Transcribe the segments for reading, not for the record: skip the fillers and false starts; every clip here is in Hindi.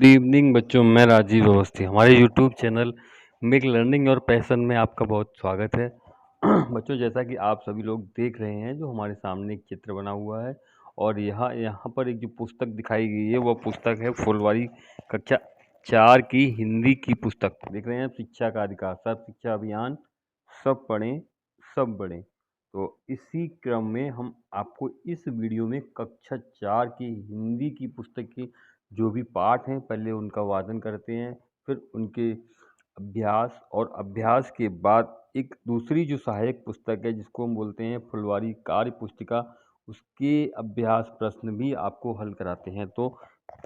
गुड इवनिंग बच्चों, मैं राजीव अवस्थी। हमारे यूट्यूब चैनल मेक लर्निंग और पैशन में आपका बहुत स्वागत है। बच्चों, जैसा कि आप सभी लोग देख रहे हैं, जो हमारे सामने एक चित्र बना हुआ है और यहाँ यहाँ पर एक जो पुस्तक दिखाई गई है, वह पुस्तक है फुलवारी कक्षा 4 की हिंदी की पुस्तक। देख रहे हैं, शिक्षा का अधिकार, सर्व शिक्षा अभियान, सब पढ़ें सब बढ़ें। तो इसी क्रम में हम आपको इस वीडियो में कक्षा 4 की हिंदी की पुस्तक की जो भी पाठ हैं पहले उनका वादन करते हैं, फिर उनके अभ्यास, और अभ्यास के बाद एक दूसरी जो सहायक पुस्तक है जिसको हम बोलते हैं फुलवारी कार्य पुस्तिका, उसके अभ्यास प्रश्न भी आपको हल कराते हैं। तो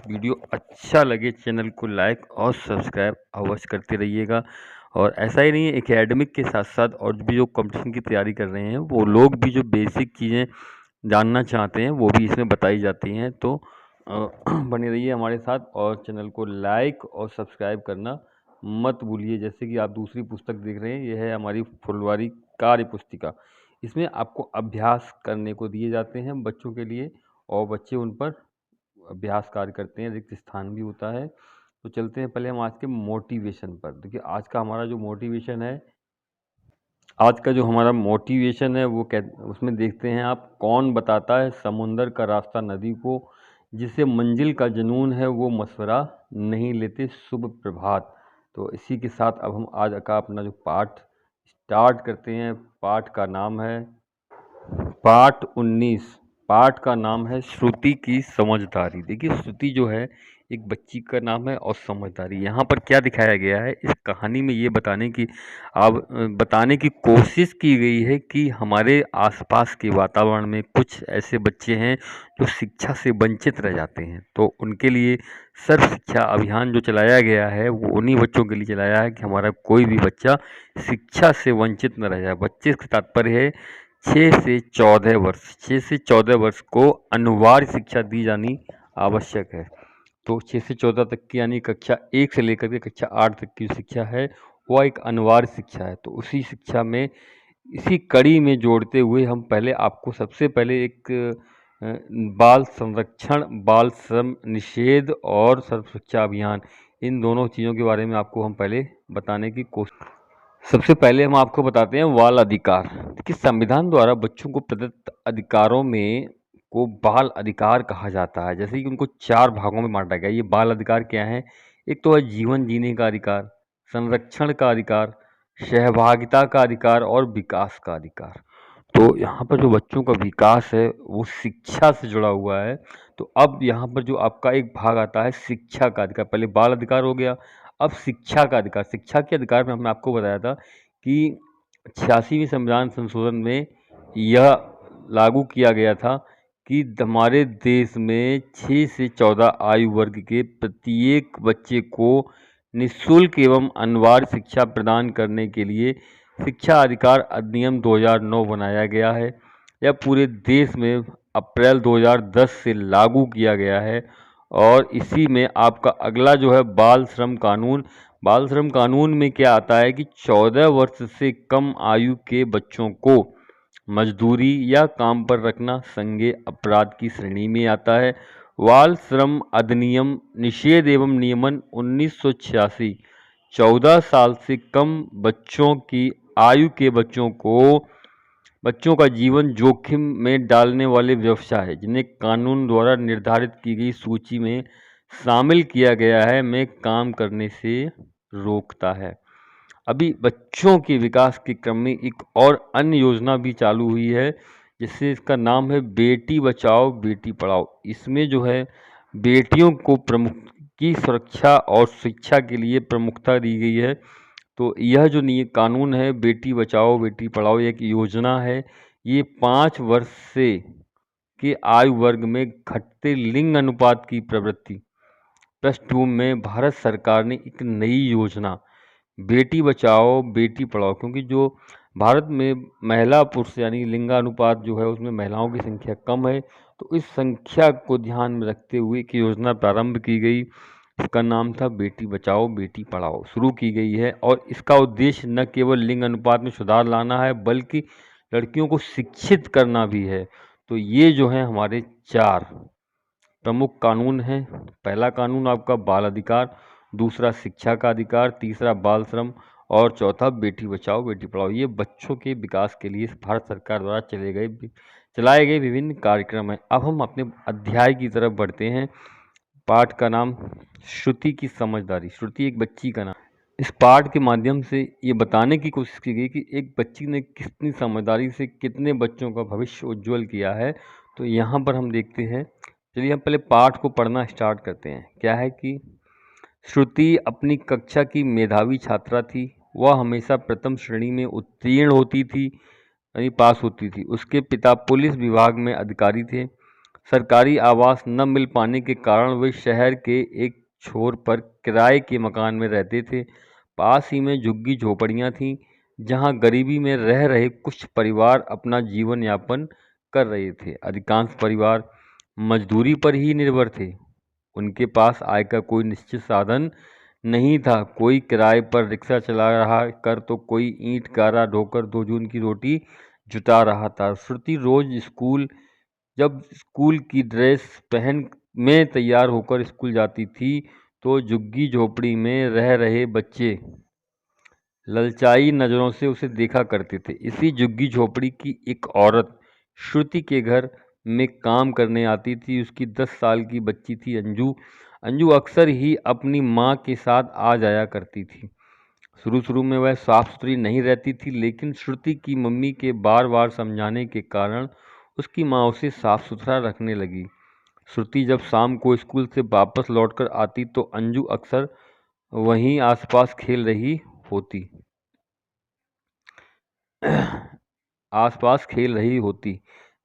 वीडियो अच्छा लगे चैनल को लाइक और सब्सक्राइब अवश्य करते रहिएगा। और ऐसा ही नहीं है, एकेडमिक के साथ साथ और भी जो कंपटीशन की तैयारी कर रहे हैं वो लोग भी जो बेसिक चीज़ें जानना चाहते हैं वो भी इसमें बताई जाती हैं। तो बने रहिए हमारे साथ और चैनल को लाइक और सब्सक्राइब करना मत भूलिए। जैसे कि आप दूसरी पुस्तक देख रहे हैं, यह है हमारी फुलवारी कार्य पुस्तिका। इसमें आपको अभ्यास करने को दिए जाते हैं बच्चों के लिए, और बच्चे उन पर अभ्यास कार्य करते हैं, रिक्त स्थान भी होता है। तो चलते हैं पहले हम आज के मोटिवेशन पर। देखिए, आज का हमारा जो मोटिवेशन है, आज का जो हमारा मोटिवेशन है वो उसमें देखते हैं आप, कौन बताता है समुंदर का रास्ता नदी को, जिसे मंजिल का जुनून है वो मशवरा नहीं लेते, शुभ प्रभात। तो इसी के साथ अब हम आज का अपना जो पाठ स्टार्ट करते हैं। पाठ का नाम है पाठ 19। पाठ का नाम है श्रुति की समझदारी। देखिए, श्रुति जो है एक बच्ची का नाम है और समझदारी यहाँ पर क्या दिखाया गया है इस कहानी में, ये बताने की कोशिश की गई है कि हमारे आसपास के वातावरण में कुछ ऐसे बच्चे हैं जो शिक्षा से वंचित रह जाते हैं। तो उनके लिए सर्व शिक्षा अभियान जो चलाया गया है वो उन्हीं बच्चों के लिए चलाया है कि हमारा कोई भी बच्चा शिक्षा से वंचित न रह जाए। बच्चे का तात्पर्य है 6 से 14 वर्ष। 6 से 14 वर्ष को अनिवार्य शिक्षा दी जानी आवश्यक है। तो 6 से 14 तक की यानी कक्षा 1 से लेकर के कक्षा 8 तक की शिक्षा है वह एक अनिवार्य शिक्षा है। तो उसी शिक्षा में, इसी कड़ी में जोड़ते हुए हम पहले आपको सबसे पहले एक बाल संरक्षण, बाल श्रम निषेध और सर्व शिक्षा अभियान, इन दोनों चीज़ों के बारे में आपको हम पहले बताने की कोशिश। सबसे पहले हम आपको बताते हैं बाल अधिकार। कि संविधान द्वारा बच्चों को प्रदत्त अधिकारों में को बाल अधिकार कहा जाता है। जैसे कि उनको 4 भागों में बांटा गया। ये बाल अधिकार क्या है? एक तो है जीवन जीने का अधिकार, संरक्षण का अधिकार, सहभागिता का अधिकार और विकास का अधिकार। तो यहाँ पर जो बच्चों का विकास है वो शिक्षा से जुड़ा हुआ है। तो अब यहाँ पर जो आपका एक भाग आता है शिक्षा का अधिकार। पहले बाल अधिकार हो गया, अब शिक्षा का अधिकार। शिक्षा के अधिकार में हमने आपको बताया था कि 86वें संविधान संशोधन में यह लागू किया गया था कि हमारे देश में 6 से 14 आयु वर्ग के प्रत्येक बच्चे को निःशुल्क एवं अनिवार्य शिक्षा प्रदान करने के लिए शिक्षा अधिकार अधिनियम 2009 बनाया गया है। यह पूरे देश में अप्रैल 2010 से लागू किया गया है। और इसी में आपका अगला जो है बाल श्रम कानून। बाल श्रम कानून में क्या आता है कि 14 वर्ष से कम आयु के बच्चों को मजदूरी या काम पर रखना संज्ञेय अपराध की श्रेणी में आता है। बाल श्रम अधिनियम निषेध एवं नियमन 1986 14 साल से कम बच्चों की आयु के बच्चों का जीवन जोखिम में डालने वाले व्यवसाय जिन्हें कानून द्वारा निर्धारित की गई सूची में शामिल किया गया है में काम करने से रोकता है। अभी बच्चों के विकास के क्रम में एक और अन्य योजना भी चालू हुई है, जिससे इसका नाम है बेटी बचाओ बेटी पढ़ाओ। इसमें जो है बेटियों को प्रमुख की सुरक्षा और शिक्षा के लिए प्रमुखता दी गई है। तो यह जो कानून है बेटी बचाओ बेटी पढ़ाओ एक योजना है। ये 5 वर्ष से के आयु वर्ग में घटते लिंग अनुपात की प्रवृत्ति +2 में भारत सरकार ने एक नई योजना बेटी बचाओ बेटी पढ़ाओ, क्योंकि जो भारत में महिला पुरुष यानी लिंगानुपात जो है उसमें महिलाओं की संख्या कम है, तो इस संख्या को ध्यान में रखते हुए एक योजना प्रारंभ की गई। इसका नाम था बेटी बचाओ बेटी पढ़ाओ, शुरू की गई है। और इसका उद्देश्य न केवल लिंग अनुपात में सुधार लाना है बल्कि लड़कियों को शिक्षित करना भी है। तो ये जो है हमारे 4 प्रमुख कानून हैं। पहला कानून आपका बाल अधिकार, दूसरा शिक्षा का अधिकार, तीसरा बाल श्रम और चौथा बेटी बचाओ बेटी पढ़ाओ। ये बच्चों के विकास के लिए भारत सरकार द्वारा चलाए गए विभिन्न कार्यक्रम हैं। अब हम अपने अध्याय की तरफ बढ़ते हैं। पाठ का नाम श्रुति की समझदारी। श्रुति एक बच्ची का नाम। इस पाठ के माध्यम से ये बताने की कोशिश की गई कि एक बच्ची ने कितनी समझदारी से कितने बच्चों का भविष्य उज्जवल किया है। तो यहाँ पर हम देखते हैं, चलिए हम पहले पाठ को पढ़ना स्टार्ट करते हैं। क्या है कि श्रुति अपनी कक्षा की मेधावी छात्रा थी। वह हमेशा प्रथम श्रेणी में उत्तीर्ण होती थी, यानी पास होती थी। उसके पिता पुलिस विभाग में अधिकारी थे। सरकारी आवास न मिल पाने के कारण वे शहर के एक छोर पर किराए के मकान में रहते थे। पास ही में झुग्गी झोपड़ियां थीं, जहां गरीबी में रह रहे कुछ परिवार अपना जीवन यापन कर रहे थे। अधिकांश परिवार मजदूरी पर ही निर्भर थे। उनके पास आय का कोई निश्चित साधन नहीं था। कोई किराए पर रिक्शा चला रहा कर तो कोई ईंट गारा ढोकर 2 जून की रोटी जुटा रहा था। श्रुति रोज जब स्कूल की ड्रेस पहन में तैयार होकर स्कूल जाती थी तो झुग्गी झोपड़ी में रह रहे बच्चे ललचाई नज़रों से उसे देखा करते थे। इसी झुग्गी झोपड़ी की एक औरत श्रुति के घर में काम करने आती थी। उसकी 10 साल की बच्ची थी अंजू। अंजू अक्सर ही अपनी माँ के साथ आ जाया करती थी। शुरू शुरू में वह साफ सुथरी नहीं रहती थी, लेकिन श्रुति की मम्मी के बार बार समझाने के कारण उसकी माँ उसे साफ सुथरा रखने लगी। श्रुति जब शाम को स्कूल से वापस लौटकर आती तो अंजू अक्सर वहीं आसपास खेल रही होती।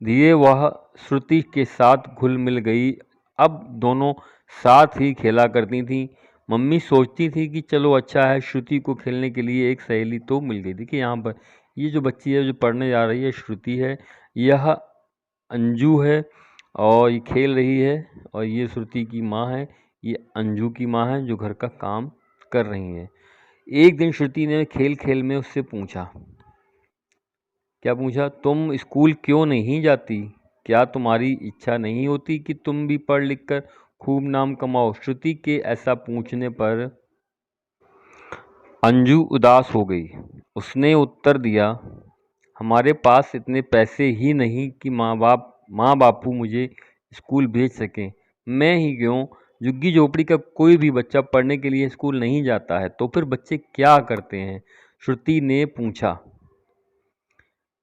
धीरे वह श्रुति के साथ घुल मिल गई। अब दोनों साथ ही खेला करती थीं। मम्मी सोचती थी कि चलो अच्छा है, श्रुति को खेलने के लिए एक सहेली तो मिल गई। देखिए यहाँ पर ये जो बच्ची है जो पढ़ने जा रही है श्रुति है, यह अंजू है और ये खेल रही है। और ये श्रुति की माँ है, ये अंजू की माँ है जो घर का काम कर रही है। एक दिन श्रुति ने खेल खेल में उससे पूछा, क्या पूछा? तुम स्कूल क्यों नहीं जाती? क्या तुम्हारी इच्छा नहीं होती कि तुम भी पढ़ लिख कर खूब नाम कमाओ? श्रुति के ऐसा पूछने पर अंजू उदास हो गई। उसने उत्तर दिया, हमारे पास इतने पैसे ही नहीं कि माँ बापू मुझे स्कूल भेज सकें। मैं ही क्यों, झुग्गी झोपड़ी का कोई भी बच्चा पढ़ने के लिए स्कूल नहीं जाता है, तो फिर बच्चे क्या करते हैं? श्रुति ने पूछा।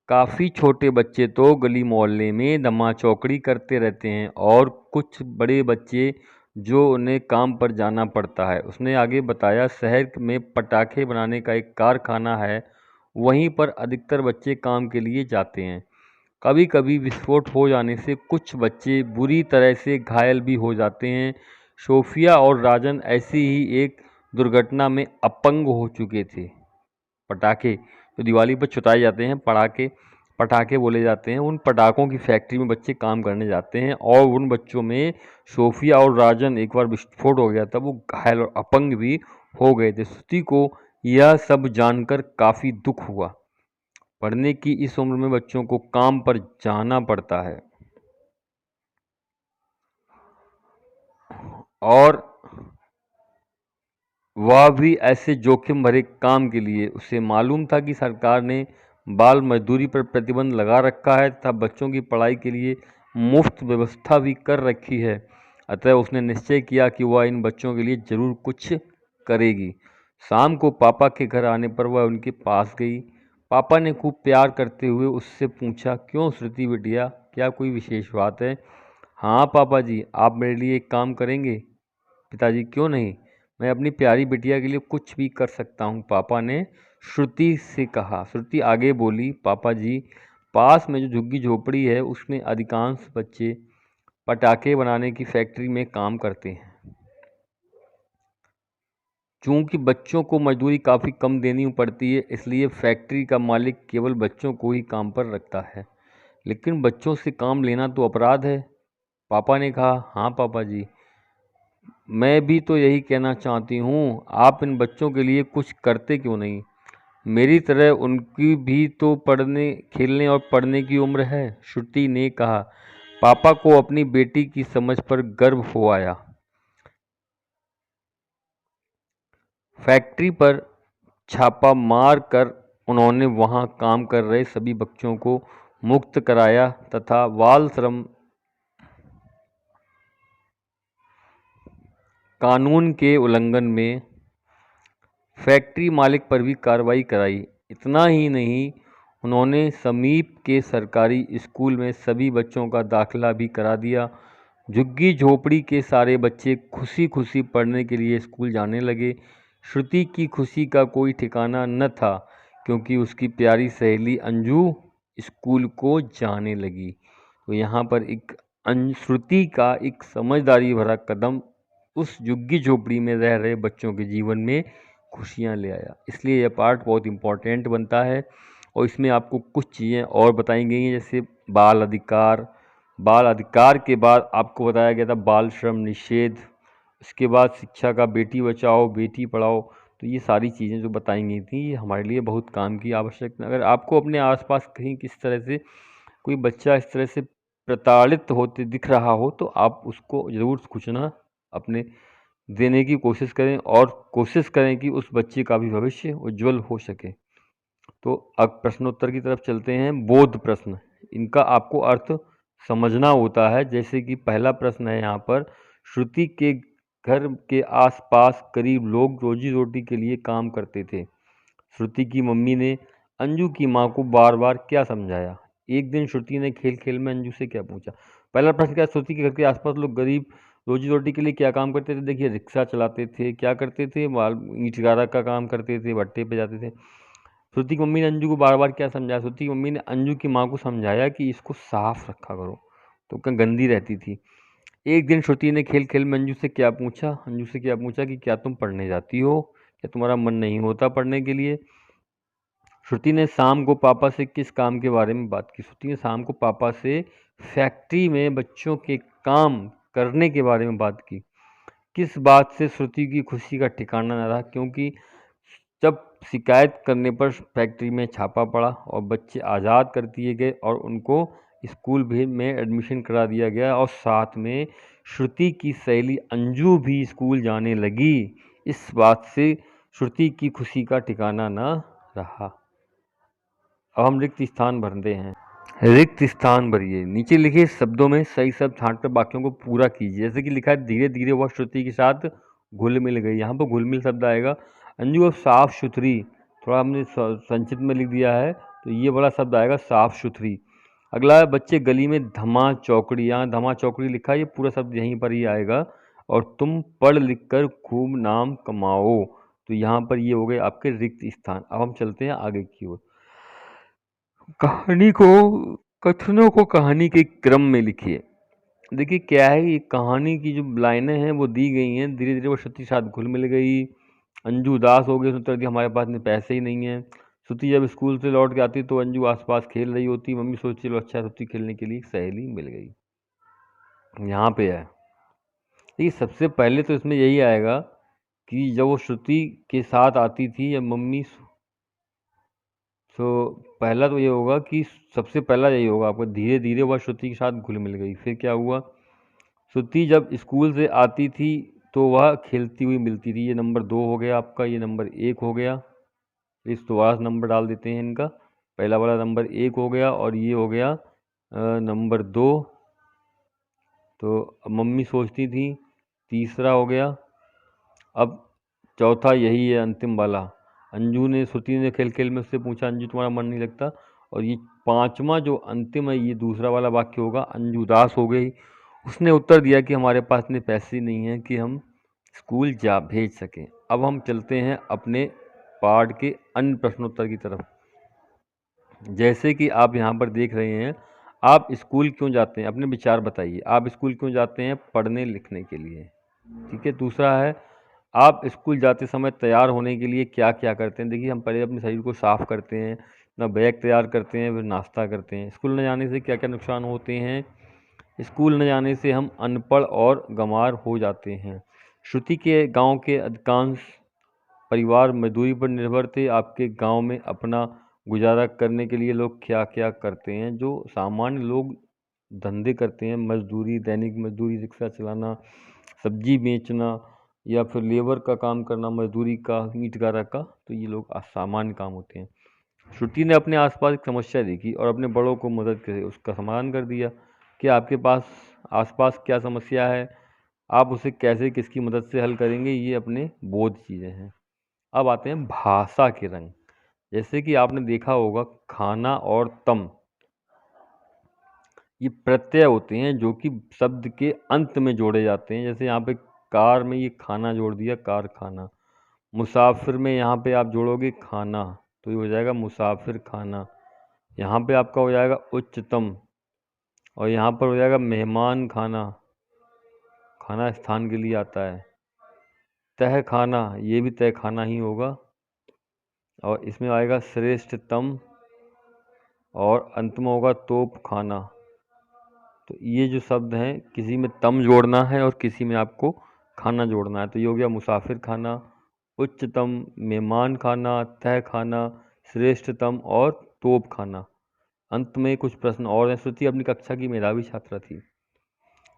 काफ़ी छोटे बच्चे तो गली मोहल्ले में दमा चौकड़ी करते रहते हैं और कुछ बड़े बच्चे जो उन्हें काम पर जाना पड़ता है। उसने आगे बताया, शहर में पटाखे बनाने का एक कारखाना है, वहीं पर अधिकतर बच्चे काम के लिए जाते हैं। कभी कभी विस्फोट हो जाने से कुछ बच्चे बुरी तरह से घायल भी हो जाते हैं। सोफिया और राजन ऐसी ही एक दुर्घटना में अपंग हो चुके थे। पटाखे जो दिवाली पर छुटाए जाते हैं, पटाखे बोले जाते हैं, उन पटाखों की फैक्ट्री में बच्चे काम करने जाते हैं और उन बच्चों में सोफिया और राजन एक बार विस्फोट हो गया था, वो घायल और अपंग भी हो गए थे। श्रुति को यह सब जानकर काफ़ी दुख हुआ। पढ़ने की इस उम्र में बच्चों को काम पर जाना पड़ता है और वह भी ऐसे जोखिम भरे काम के लिए। उसे मालूम था कि सरकार ने बाल मजदूरी पर प्रतिबंध लगा रखा है तथा बच्चों की पढ़ाई के लिए मुफ्त व्यवस्था भी कर रखी है। अतः उसने निश्चय किया कि वह इन बच्चों के लिए ज़रूर कुछ करेगी। शाम को पापा के घर आने पर वह उनके पास गई। पापा ने खूब प्यार करते हुए उससे पूछा, क्यों श्रुति बिटिया, क्या कोई विशेष बात है? हाँ पापा जी, आप मेरे लिए एक काम करेंगे? पिताजी, क्यों नहीं, मैं अपनी प्यारी बिटिया के लिए कुछ भी कर सकता हूँ, पापा ने श्रुति से कहा। श्रुति आगे बोली, पापा जी, पास में जो झुग्गी झोपड़ी है उसमें अधिकांश बच्चे पटाखे बनाने की फैक्ट्री में काम करते हैं। चूँकि बच्चों को मजदूरी काफ़ी कम देनी पड़ती है, इसलिए फैक्ट्री का मालिक केवल बच्चों को ही काम पर रखता है। लेकिन बच्चों से काम लेना तो अपराध है। पापा ने कहा, हाँ पापा जी, मैं भी तो यही कहना चाहती हूँ, आप इन बच्चों के लिए कुछ करते क्यों नहीं? मेरी तरह उनकी भी तो पढ़ने, खेलने और पढ़ने की उम्र है। श्रुति ने कहा, पापा को अपनी बेटी की समझ पर गर्व हो आया। फैक्ट्री पर छापा मार कर उन्होंने वहां काम कर रहे सभी बच्चों को मुक्त कराया तथा बाल श्रम कानून के उल्लंघन में फैक्ट्री मालिक पर भी कार्रवाई कराई। इतना ही नहीं, उन्होंने समीप के सरकारी स्कूल में सभी बच्चों का दाखिला भी करा दिया। झुग्गी झोपड़ी के सारे बच्चे खुशी खुशी पढ़ने के लिए स्कूल जाने लगे। श्रुति की खुशी का कोई ठिकाना न था, क्योंकि उसकी प्यारी सहेली अंजू स्कूल को जाने लगी। तो यहाँ पर एक श्रुति का एक समझदारी भरा कदम उस झुग्गी झोपड़ी में रह रहे बच्चों के जीवन में खुशियाँ ले आया। इसलिए यह पार्ट बहुत इम्पोर्टेंट बनता है और इसमें आपको कुछ चीज़ें और बताई गई हैं, जैसे बाल अधिकार। बाल अधिकार के बाद आपको बताया गया था बाल श्रम निषेध। इसके बाद शिक्षा का बेटी बचाओ बेटी पढ़ाओ। तो ये सारी चीज़ें जो बताई गई थी ये हमारे लिए बहुत काम की आवश्यक। अगर आपको अपने आसपास कहीं किस तरह से कोई बच्चा इस तरह से प्रताड़ित होते दिख रहा हो तो आप उसको ज़रूर कुछ ना अपने देने की कोशिश करें और कोशिश करें कि उस बच्चे का भी भविष्य उज्जवल हो सके। तो अब प्रश्नोत्तर की तरफ चलते हैं। बोध प्रश्न, इनका आपको अर्थ समझना होता है। जैसे कि पहला प्रश्न है यहाँ पर, श्रुति के घर के आसपास करीब लोग रोजी रोटी के लिए काम करते थे। श्रुति की मम्मी ने अंजू की माँ को बार बार क्या समझाया? एक दिन श्रुति ने खेल खेल में अंजू से क्या पूछा? पहला प्रश्न क्या, श्रुति के घर के आसपास लोग गरीब रोजी रोटी के लिए क्या काम करते थे? देखिए, रिक्शा चलाते थे, क्या करते थे, माल ईंट गारा का काम करते थे, भट्टे पे जाते थे। श्रुति की मम्मी ने अंजू को बार बार क्या समझाया? श्रुति की मम्मी ने अंजू की माँ को समझाया कि इसको साफ रखा करो, तो क्या गंदी रहती थी। एक दिन श्रुति ने खेल खेल में अंजू से क्या पूछा? अंजू से क्या पूछा कि क्या तुम पढ़ने जाती हो? क्या तुम्हारा मन नहीं होता पढ़ने के लिए? श्रुति ने शाम को पापा से किस काम के बारे में बात की? श्रुति ने शाम को पापा से फैक्ट्री में बच्चों के काम करने के बारे में बात की। किस बात से श्रुति की खुशी का ठिकाना न रहा? क्योंकि जब शिकायत करने पर फैक्ट्री में छापा पड़ा और बच्चे आज़ाद कर दिए गए और उनको स्कूल भी में एडमिशन करा दिया गया और साथ में श्रुति की सहेली अंजू भी स्कूल जाने लगी। इस बात से श्रुति की खुशी का ठिकाना न रहा। अब हम रिक्त स्थान भरते हैं। रिक्त स्थान भरिए। नीचे लिखे शब्दों में सही शब्द छांटकर वाक्यों को पूरा कीजिए। जैसे कि लिखा है, धीरे धीरे वह श्रुति के साथ घुल मिल गई। यहाँ पर घुल मिल शब्द आएगा। अंजू अब साफ सुथरी, थोड़ा हमने संचित में लिख दिया है, तो ये बड़ा शब्द आएगा साफ सुथरी। अगला है, बच्चे गली में धमा चौकड़ी। यहाँ धमा चौकड़ी लिखा है, ये पूरा शब्द यहीं पर ही आएगा। और तुम पढ़ लिख कर खूब नाम कमाओ। तो यहाँ पर ये हो गए आपके रिक्त स्थान। अब हम चलते हैं आगे की ओर। कहानी को, कथनों को कहानी के क्रम में लिखिए। देखिए क्या है, ये कहानी की जो लाइनें हैं वो दी गई हैं। धीरे धीरे वो श्रुति के साथ घुल मिल गई। अंजू उदास हो गई, उसने उत्तर दिया, हमारे पास में पैसे ही नहीं हैं। श्रुति जब स्कूल से लौट के आती तो अंजू आसपास खेल रही होती। मम्मी सोचती चलो अच्छा, श्रुति खेलने के लिए एक सहेली मिल गई। यहाँ पे है, देखिए सबसे पहले तो इसमें यही आएगा कि जब वो श्रुति के साथ आती थी या मम्मी, तो पहला तो ये होगा कि सबसे पहला यही होगा आपको, धीरे धीरे वह श्रुति के साथ घुल मिल गई। फिर क्या हुआ, श्रुति जब स्कूल से आती थी तो वह खेलती हुई मिलती थी। ये नंबर 2 हो गया आपका, ये नंबर 1 हो गया। इस दोबारा नंबर डाल देते हैं इनका। पहला वाला नंबर 1 हो गया और ये हो गया नंबर 2। तो मम्मी सोचती थी, तीसरा हो गया। अब चौथा यही है अंतिम वाला। अंजू ने, श्रुति ने खेल खेल में उससे पूछा, अंजू तुम्हारा मन नहीं लगता? और ये पांचवा जो अंतिम है, ये दूसरा वाला वाक्य होगा। अंजू उदास हो गई, उसने उत्तर दिया कि हमारे पास इतने पैसे नहीं हैं कि हम स्कूल जा भेज सकें। अब हम चलते हैं अपने पाठ के अन्य प्रश्नोत्तर की तरफ। जैसे कि आप यहाँ पर देख रहे हैं, आप स्कूल क्यों जाते हैं? अपने विचार बताइए। आप स्कूल क्यों जाते हैं? पढ़ने लिखने के लिए। ठीक है। दूसरा है, आप स्कूल जाते समय तैयार होने के लिए क्या क्या करते हैं? देखिए, हम पहले अपने शरीर को साफ़ करते हैं, अपना बैग तैयार करते हैं, फिर नाश्ता करते हैं। स्कूल न जाने से क्या क्या नुकसान होते हैं? स्कूल न जाने से हम अनपढ़ और गंवार हो जाते हैं। श्रुति के गांव के अधिकांश परिवार मजदूरी पर निर्भर थे। आपके गांव में अपना गुजारा करने के लिए लोग क्या क्या करते हैं? जो सामान्य लोग धंधे करते हैं, मजदूरी, दैनिक मजदूरी, रिक्शा चलाना, सब्जी बेचना या फिर लेबर का काम करना, मजदूरी का, ईंट गारा का, तो ये लोग सामान्य काम होते हैं। श्रुति ने अपने आसपास एक समस्या देखी और अपने बड़ों को मदद करे उसका समाधान कर दिया। कि आपके पास आसपास क्या समस्या है, आप उसे कैसे किसकी मदद से हल करेंगे, ये अपने बोध चीज़ें हैं। अब आते हैं भाषा के रंग। जैसे कि आपने देखा होगा खाना और तम, ये प्रत्यय होते हैं जो कि शब्द के अंत में जोड़े जाते हैं। जैसे यहाँ पे कार में ये खाना जोड़ दिया, कारखाना। मुसाफिर में यहाँ पे आप जोड़ोगे खाना, तो ये हो जाएगा मुसाफिर खाना। यहाँ पे आपका हो जाएगा उच्चतम, और यहाँ पर हो जाएगा मेहमान खाना, खाना स्थान के लिए आता है। तह खाना, ये भी तह खाना ही होगा, और इसमें आएगा श्रेष्ठतम, और अंत में होगा तोप खाना। तो ये जो शब्द हैं, किसी में तम जोड़ना है और किसी में आपको खाना जोड़ना है। तो ये हो गया मुसाफिर खाना, उच्चतम, मेहमान खाना, तह खाना, श्रेष्ठतम और तोप खाना। अंत में कुछ प्रश्न और हैं। श्रुति अपनी कक्षा की मेधावी छात्रा थी,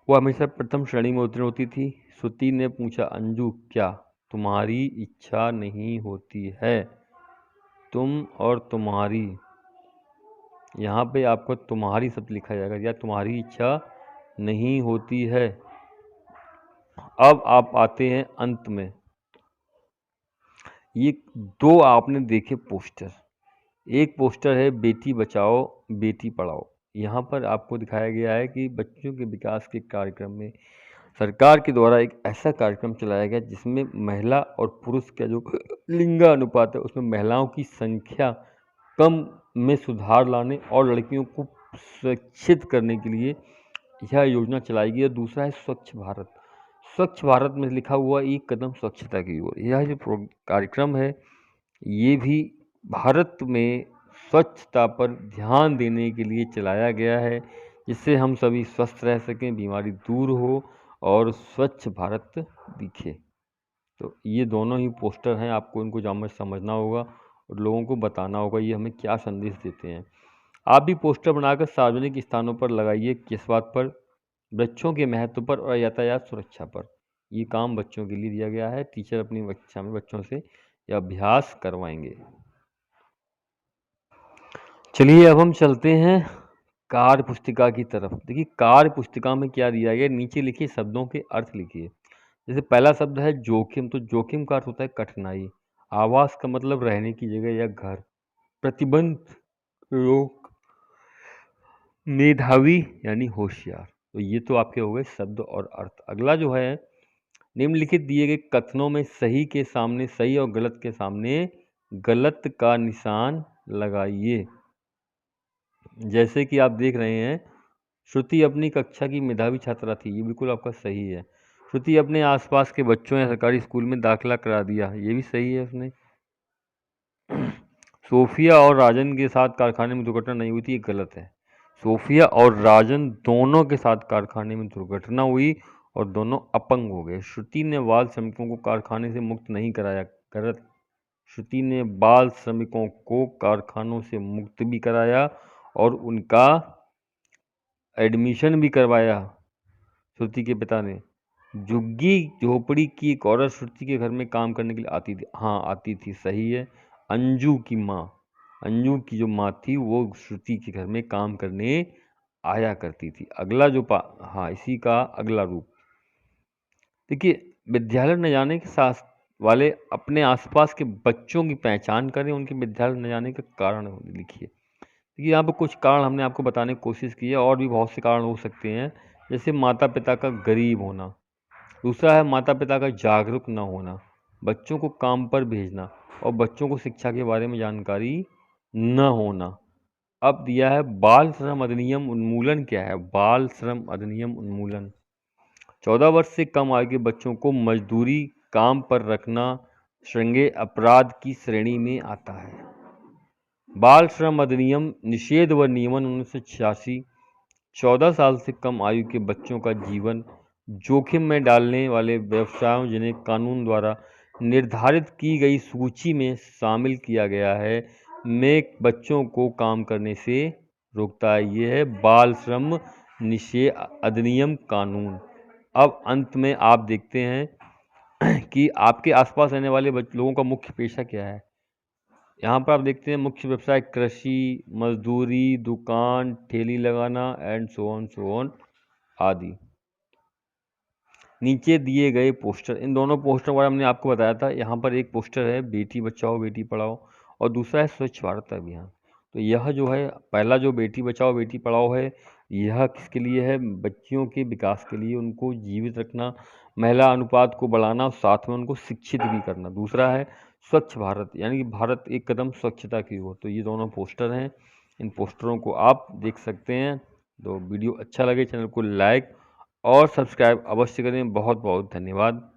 वो हमेशा प्रथम श्रेणी में उत्तीर्ण होती थी। श्रुति ने पूछा, अंजू क्या तुम्हारी इच्छा नहीं होती है? तुम और तुम्हारी, यहाँ पे आपको तुम्हारी शब्द लिखा जाएगा, या तुम्हारी इच्छा नहीं होती है। अब आप आते हैं अंत में। ये दो आपने देखे पोस्टर, एक पोस्टर है बेटी बचाओ बेटी पढ़ाओ। यहाँ पर आपको दिखाया गया है कि बच्चों के विकास के कार्यक्रम में सरकार के द्वारा एक ऐसा कार्यक्रम चलाया गया जिसमें महिला और पुरुष का जो लिंगानुपात है उसमें महिलाओं की संख्या कम में सुधार लाने और लड़कियों को शिक्षित करने के लिए यह योजना चलाई गई। और दूसरा है स्वच्छ भारत। स्वच्छ भारत में लिखा हुआ एक कदम स्वच्छता की ओर। यह जो कार्यक्रम है ये भी भारत में स्वच्छता पर ध्यान देने के लिए चलाया गया है, जिससे हम सभी स्वस्थ रह सकें, बीमारी दूर हो और स्वच्छ भारत दिखे। तो ये दोनों ही पोस्टर हैं, आपको इनको समझना होगा और लोगों को बताना होगा ये हमें क्या संदेश देते हैं। आप भी पोस्टर बनाकर सार्वजनिक स्थानों पर लगाइए। किस बात पर? वृक्षों के महत्व पर और यातायात सुरक्षा पर। ये काम बच्चों के लिए दिया गया है। टीचर अपनी कक्षा में बच्चों से यह अभ्यास करवाएंगे। चलिए अब हम चलते हैं कार्य पुस्तिका की तरफ। देखिए कार्य पुस्तिका में क्या दिया गया, नीचे लिखिए शब्दों के अर्थ लिखिए। जैसे पहला शब्द है जोखिम, तो जोखिम का अर्थ होता है कठिनाई। आवास का मतलब रहने की जगह या घर। प्रतिबंध, रोक। मेधावी यानी होशियार। तो ये तो आपके हो गए शब्द और अर्थ। अगला जो है, निम्नलिखित दिए गए कथनों में सही के सामने सही और गलत के सामने गलत का निशान लगाइए। जैसे कि आप देख रहे हैं, श्रुति अपनी कक्षा की मेधावी छात्रा थी, ये बिल्कुल आपका सही है। श्रुति अपने आसपास के बच्चों या सरकारी स्कूल में दाखिला करा दिया, ये भी सही है उसने। सोफिया और राजन के साथ कारखाने में दुर्घटना नहीं हुई थी, ये गलत है। सोफिया और राजन दोनों के साथ कारखाने में दुर्घटना हुई और दोनों अपंग हो गए। श्रुति ने बाल श्रमिकों को कारखाने से मुक्त नहीं कराया, गलत। श्रुति ने बाल श्रमिकों को कारखानों से मुक्त भी कराया और उनका एडमिशन भी करवाया। श्रुति के पिता ने। झुग्गी झोपड़ी की एक औरत श्रुति के घर में काम करने के लिए आती थी, हाँ आती थी, सही है। अंजू की माँ, अंजू की जो माँ थी वो श्रुति के घर में काम करने आया करती थी। अगला जो हाँ इसी का अगला रूप देखिए, विद्यालय न जाने के साथ वाले अपने आसपास के बच्चों की पहचान करें, उनके विद्यालय न जाने का कारण लिखिए। देखिए यहाँ पर कुछ कारण हमने आपको बताने की कोशिश की है, और भी बहुत से कारण हो सकते हैं। जैसे माता पिता का गरीब होना, दूसरा है माता पिता का जागरूक न होना, बच्चों को काम पर भेजना और बच्चों को शिक्षा के बारे में जानकारी न होना। अब दिया है बाल श्रम अधिनियम उन्मूलन क्या है? बाल श्रम अधिनियम उन्मूलन 14 वर्ष से कम आयु के बच्चों को मजदूरी काम पर रखना श्रृंगे अपराध की श्रेणी में आता है। बाल श्रम अधिनियम निषेध व नियमन 1986 14 साल से कम आयु के बच्चों का जीवन जोखिम में डालने वाले व्यवसायों जिन्हें कानून द्वारा निर्धारित की गई सूची में शामिल किया गया है में बच्चों को काम करने से रोकता है। ये है बाल श्रम निषेध अधिनियम कानून। अब अंत में आप देखते हैं कि आपके आसपास रहने वाले लोगों का मुख्य पेशा क्या है। यहाँ पर आप देखते हैं मुख्य व्यवसाय कृषि, मजदूरी, दुकान, ठेली लगाना एंड सो ऑन आदि। नीचे दिए गए पोस्टर, इन दोनों पोस्टर वाला हमने आपको बताया था। यहाँ पर एक पोस्टर है बेटी बचाओ बेटी पढ़ाओ और दूसरा है स्वच्छ भारत अभियान। तो यह जो है पहला जो बेटी बचाओ बेटी पढ़ाओ है, यह किसके लिए है? बच्चियों के विकास के लिए, उनको जीवित रखना, महिला अनुपात को बढ़ाना और साथ में उनको शिक्षित भी करना। दूसरा है स्वच्छ भारत, यानी कि भारत एक कदम स्वच्छता की ओर। तो ये दोनों पोस्टर हैं, इन पोस्टरों को आप देख सकते हैं। तो वीडियो अच्छा लगे चैनल को लाइक और सब्सक्राइब अवश्य करें। बहुत बहुत धन्यवाद।